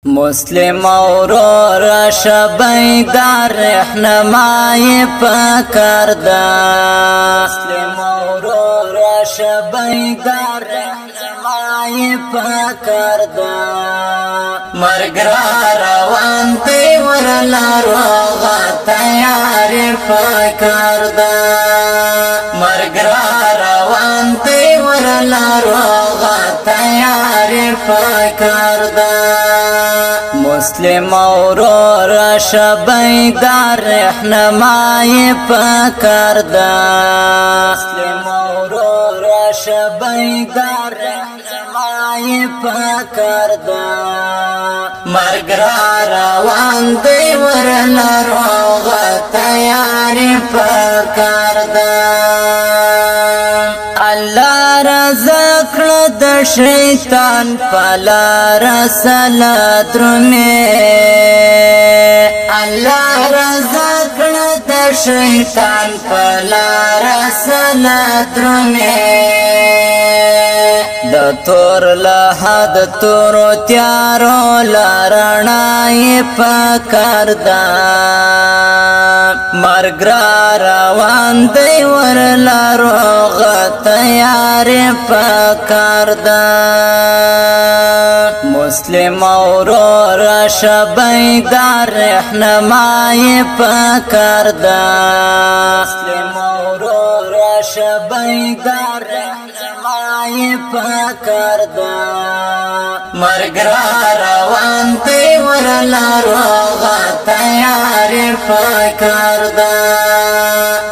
مسلم اورور شبیدار رحنمای پکردا مسلم اورور شبیدار رحنمای پکردا مرگ روان دی ورلا روغا تیار پکردا مرگ روان دی ورلا روغا تیار پکردا مسلم اورور شبیدار رحنمای پکردا مسلم اورور شبیدار رحنمای پکردا مرگ روان دی ورلا روغا تیار پکردا الله رزق د شیطان پلار سلات رونه الله رزق د شیطان پلار سلات رونه د تور لحد تور تیارو لرنای پکردا مرگ روان دی ورلا روغ تیار پکردا مسلم اورور شبیدار رحنمای پکردا مسلم اورور شبیدار رحنمای پکردا مرگ روان دی ورلا روغ تیار پکردا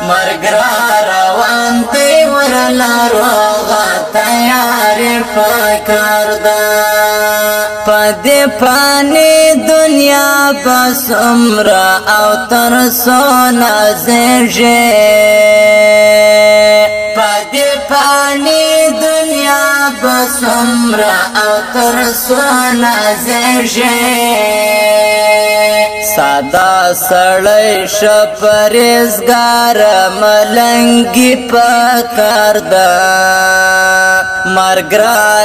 مرگ روان دی ورلا روغ تیار پکردا پدی پانی دنیا بس عمر او ترسونا زیجه پدی پانی دنیا بس عمر او ترسونا زیجه سادا سړی شپریزګار ملنګي پکردا مرګ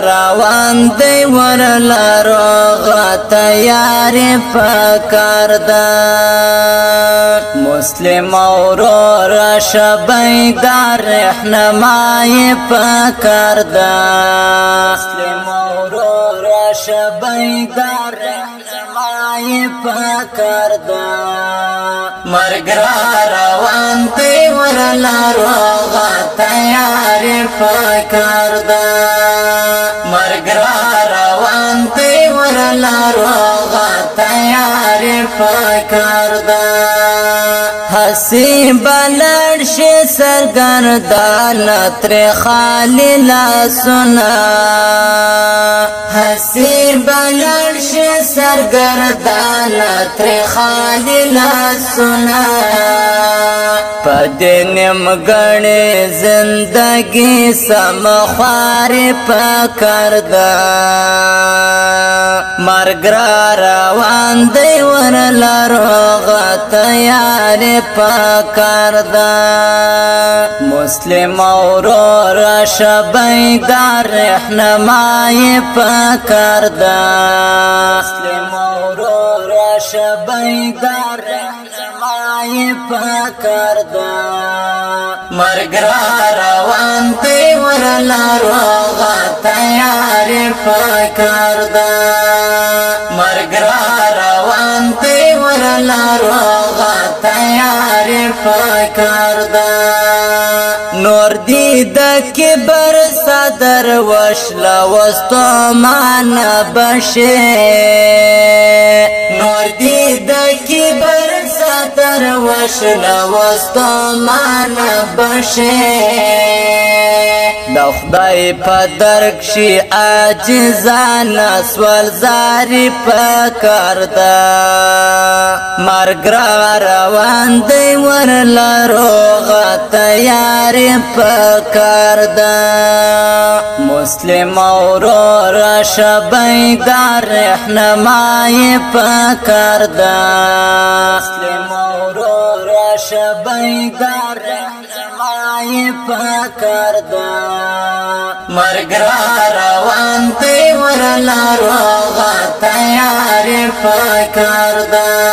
روان دی ورلا روغ تیار پکردا مسلم اورور شبیدار رحنمای پکردا مسلم اورور شبیدار رحنمای پکردا مرگ روان دی ورلا روغ تیار پکردا مرگ روان دی ورلا روغ تیار پکردا حسی بلرش سرگردان تر خالی لاسونا حسی بلرش سرگردان تر خالی لاسونا پدنیم گڑی زندگی سمخواری پکردا مرگ روان دی ورلا روغ تیار پکردا مسلم اورور شبیدار رحنمای پکردا مسلم اورور شبیدار رحنمای پکردا مرگ روان دی ورلا روغ تیار پکردا مرگ روان دی ورلا روغ تیار پکردا نور دید کبر صدر وشلا وستو مان بشه نور دید کبر صدر وشلا وستو مان بشه د خدای په درک شي عاجزان سوال زاری پکردا مرګ روان دی ورلا روغ تیار پکردا مسلم اورور شبیدار رحنمای پکار دا مسلم اورور شبیدار رحنمای پکار دا مرگ را روان دی ورلا روغا تیار پکار دا